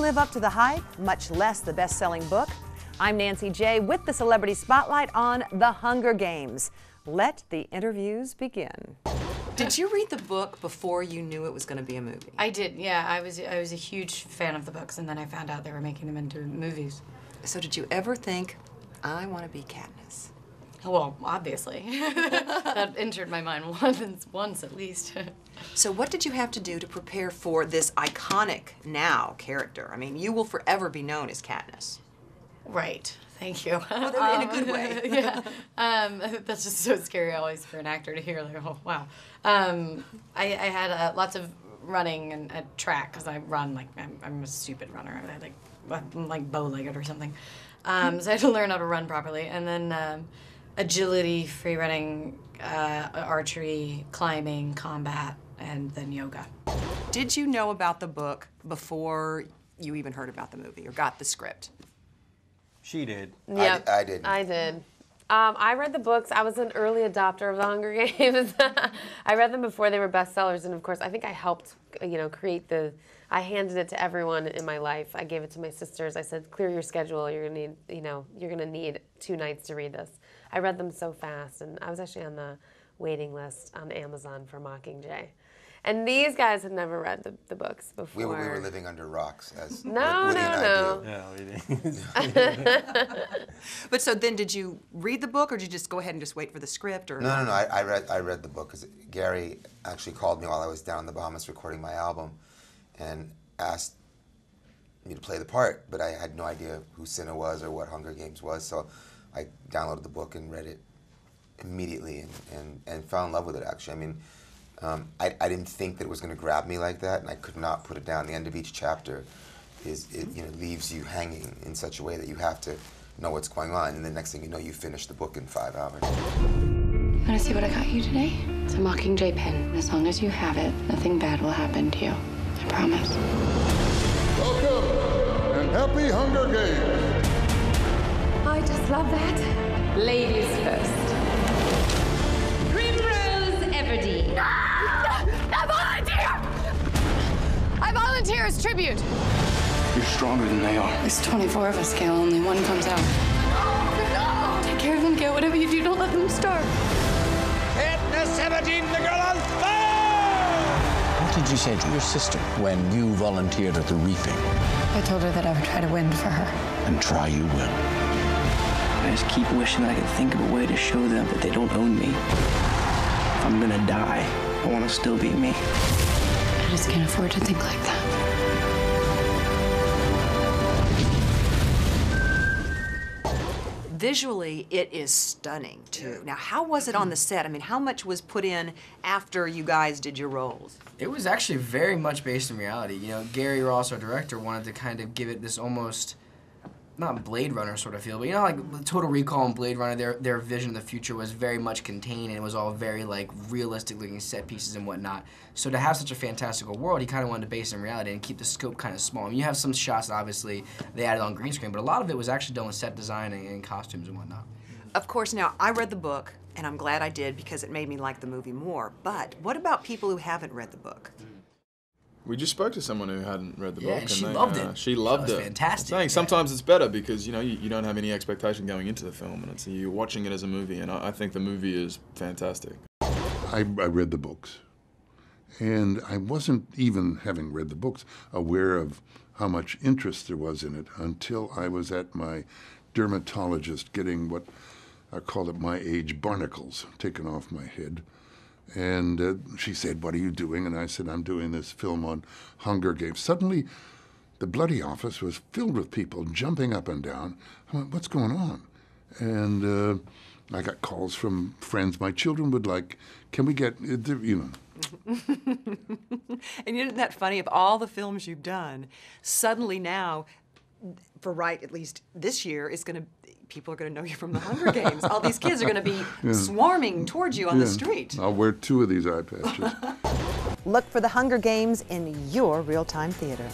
live up to the hype, much less the best-selling book. I'm Nancy J. with the Celebrity Spotlight on The Hunger Games. Let the interviews begin. Did you read the book before you knew it was going to be a movie? I did, yeah. I was a huge fan of the books, and then I found out they were making them into movies. So did you ever think, I want to be Katniss? Well, obviously. That entered my mind once at least. So what did you have to do to prepare for this iconic now character? I mean, you will forever be known as Katniss. Right. Thank you. Well, in a good way. Yeah. That's just so scary always for an actor to hear, like, oh, wow. I had lots of running and track, because I run, like, I'm a stupid runner. I'm like bow-legged or something. So I had to learn how to run properly. And then agility, free running, archery, climbing, combat, and then yoga. Did you know about the book before you even heard about the movie or got the script? She did. Yep, I did. I did. I read the books. I was an early adopter of The Hunger Games. I read them before they were bestsellers, and of course, I think I helped, create the. I handed it to everyone in my life. I gave it to my sisters. I said, clear your schedule. You're gonna need, you're gonna need 2 nights to read this. I read them so fast, and I was actually on the waiting list on Amazon for Mockingjay. And these guys had never read the books before. We were living under rocks, as No. Yeah, we did. But so then did you read the book, or did you just go ahead and just wait for the script? Or No. I read the book because Gary actually called me while I was down in the Bahamas recording my album, and asked me to play the part. But I had no idea who Cinna was or what Hunger Games was, so I downloaded the book and read it immediately and fell in love with it. Actually, I mean. I didn't think that it was going to grab me like that, and I could not put it down. The end of each chapter leaves you hanging in such a way that you have to know what's going on, and the next thing you know, you finish the book in 5 hours. Want to see what I got you today? It's a Mockingjay pin. As long as you have it, nothing bad will happen to you. I promise. Welcome, and happy Hunger Games! I just love that. Ladies first. Everdeen. I volunteer! I volunteer as tribute. You're stronger than they are. There's 24 of us, Gail. Only one comes out. No! Take care of them, Gail. Whatever you do, don't let them starve. Katniss Everdeen, the girl on fire! What did you say to your sister when you volunteered at the reaping? I told her that I would try to win for her. And try you will. I just keep wishing I could think of a way to show them that they don't own me. If I'm gonna die, I want to still be me. I just can't afford to think like that. Visually, it is stunning, too. Now, how was it on the set? I mean, how much was put in after you guys did your roles? It was actually very much based in reality. Gary Ross, our director, wanted to kind of give it this almost, not Blade Runner sort of feel, but like Total Recall and Blade Runner, their vision of the future was very much contained, and it was all very like realistic looking set pieces and whatnot. So to have such a fantastical world, he kind of wanted to base it in reality and keep the scope kind of small. I mean, you have some shots that obviously they added on green screen, but a lot of it was actually done with set design and costumes and whatnot. Of course, now, I read the book, and I'm glad I did because it made me like the movie more. But what about people who haven't read the book? We just spoke to someone who hadn't read the book, and she loved it. She loved it. Fantastic. Sometimes it's better because you don't have any expectation going into the film, and you're watching it as a movie. And I think the movie is fantastic. I read the books, and I wasn't even, having read the books, aware of how much interest there was in it until I was at my dermatologist getting what I call at my age barnacles taken off my head. And she said, "What are you doing?" And I said, "I'm doing this film on Hunger Games." Suddenly, the bloody office was filled with people jumping up and down. I went, "What's going on?" And I got calls from friends. My children would like, "Can we get, And isn't that funny? Of all the films you've done, suddenly now, at least this year, people are going to know you from the Hunger Games. All these kids are going to be swarming towards you on the street. I'll wear 2 of these eye patches. Look for the Hunger Games in your real-time theater.